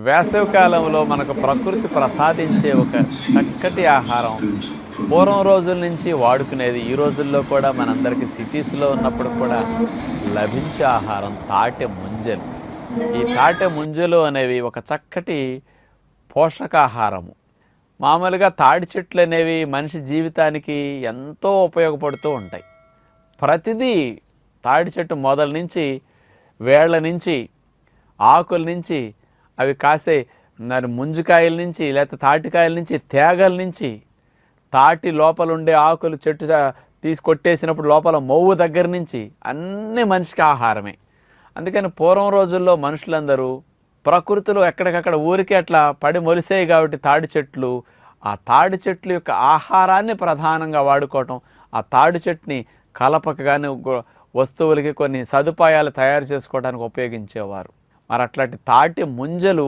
వేసవి కాలంలో మనకు ప్రకృతి ప్రసాదించే ఒక చక్కటి ఆహారం పూర్వం రోజుల నుంచి వాడుకునేది ఈ రోజుల్లో కూడా మనందరికీ సిటీస్లో ఉన్నప్పుడు కూడా లభించే ఆహారం తాటె ముంజలు. ఈ తాటె ముంజలు అనేవి ఒక చక్కటి పోషకాహారము. మామూలుగా తాడి చెట్లు అనేవి మనిషి జీవితానికి ఎంతో ఉపయోగపడుతూ ఉంటాయి. ప్రతిదీ తాడి చెట్టు మొదల నుంచి వేళ్ళ నుంచి ఆకుల నుంచి అవి కాసే దాని ముంజికాయల నుంచి లేకపోతే తాటికాయల నుంచి తేగల నుంచి తాటి లోపల ఉండే ఆకులు చెట్టు తీసి కొట్టేసినప్పుడు లోపల మొవ్వు దగ్గర నుంచి అన్నీ మనిషికి ఆహారమే. అందుకని పూర్వం రోజుల్లో మనుషులందరూ ప్రకృతిలో ఎక్కడికక్కడ ఊరికే అట్లా పడి మొలిసేయి కాబట్టి తాడి చెట్లు, ఆ తాడి చెట్లు యొక్క ఆహారాన్ని ప్రధానంగా వాడుకోవటం, ఆ తాడి చెట్టుని కలపక కానీ వస్తువులకి కొన్ని సదుపాయాలు తయారు చేసుకోవడానికి ఉపయోగించేవారు. మరి అట్లాంటి తాటి ముంజలు